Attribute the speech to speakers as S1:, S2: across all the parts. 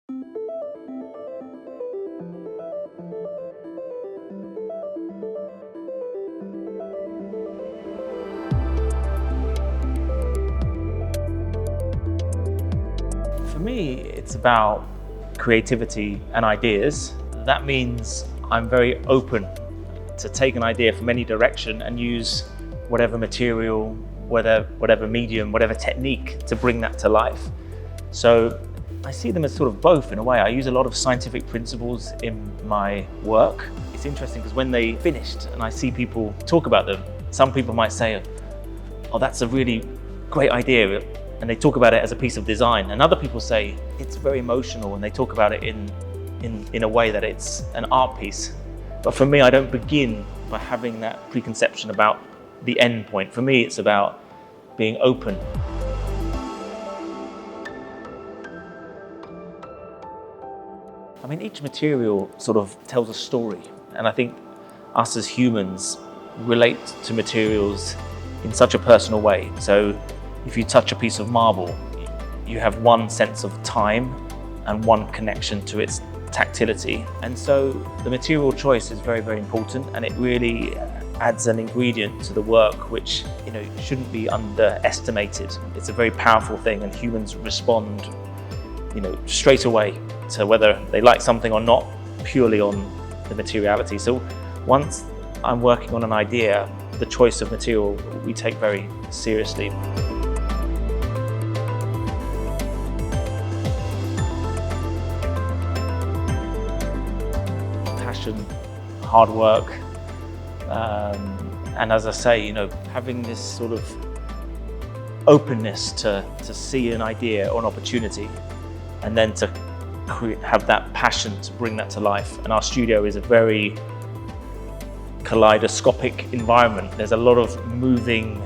S1: For me, it's about creativity and ideas. That means I'm very open to take an idea from any direction and use whatever material, whatever medium, whatever technique to bring that to life. So I see them as sort of both in a way. I use a lot of scientific principles in my work. It's interesting because when they finished and I see people talk about them, some people might say, oh, that's a really great idea. And they talk about it as a piece of design. And other people say it's very emotional and they talk about it in a way that it's an art piece. But for me, I don't begin by having that preconception about the end point. For me, it's about being open. I mean, each material sort of tells a story. And I think us as humans relate to materials in such a personal way. So if you touch a piece of marble, you have one sense of time and one connection to its tactility. And so the material choice is very, very important, and it really adds an ingredient to the work which, shouldn't be underestimated. It's a very powerful thing, and humans respond, straight away to whether they like something or not, purely on the materiality. So once I'm working on an idea, the choice of material we take very seriously. Passion, hard work, and as I say, having this sort of openness to see an idea or an opportunity, and then to have that passion to bring that to life. And our studio is a very kaleidoscopic environment. There's a lot of moving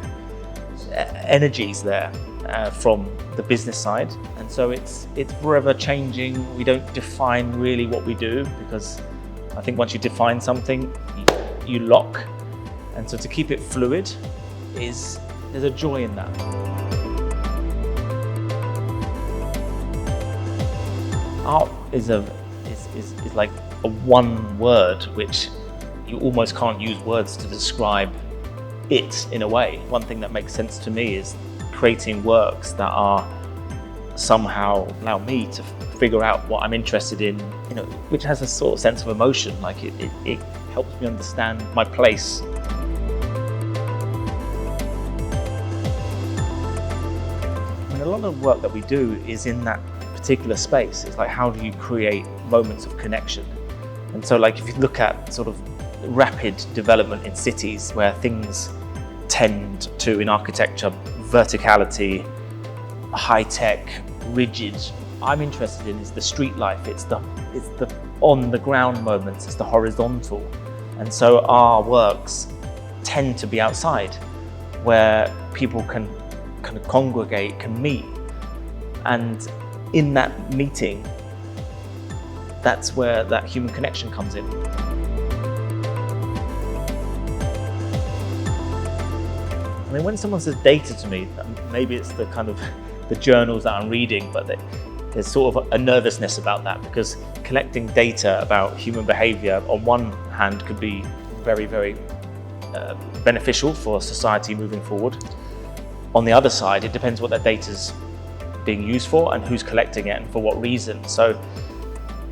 S1: energies there from the business side, and so it's forever changing. We don't define really what we do, because I think once you define something, you lock. And so to keep it fluid, there's a joy in that. Art is like a one word which you almost can't use words to describe it in a way. One thing that makes sense to me is creating works that are somehow allow me to figure out what I'm interested in, which has a sort of sense of emotion. Like it helps me understand my place. I mean, a lot of work that we do is in that particular space. It's like, how do you create moments of connection? And so, like, if you look at sort of rapid development in cities where things tend to, in architecture, verticality, high tech, rigid. I'm interested in is the street life. It's the on the ground moments. It's the horizontal. And so our works tend to be outside, where people can kind of congregate, can meet, and in that meeting, that's where that human connection comes in. I mean, when someone says data to me, maybe it's the kind of the journals that I'm reading, but there's sort of a nervousness about that, because collecting data about human behavior on one hand could be very, very beneficial for society moving forward. On the other side, it depends what that data's being used for and who's collecting it and for what reason. So,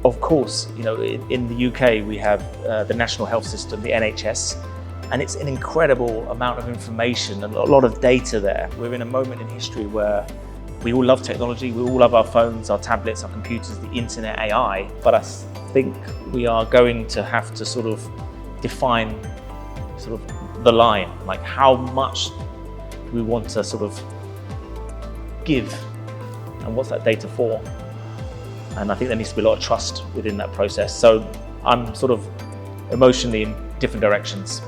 S1: of course, in the UK we have the National Health System, the NHS, and it's an incredible amount of information and a lot of data there. We're in a moment in history where we all love technology, we all love our phones, our tablets, our computers, the internet, AI, but I think we are going to have to sort of define sort of the line, like how much do we want to sort of give and what's that data for? And I think there needs to be a lot of trust within that process. So I'm sort of emotionally in different directions.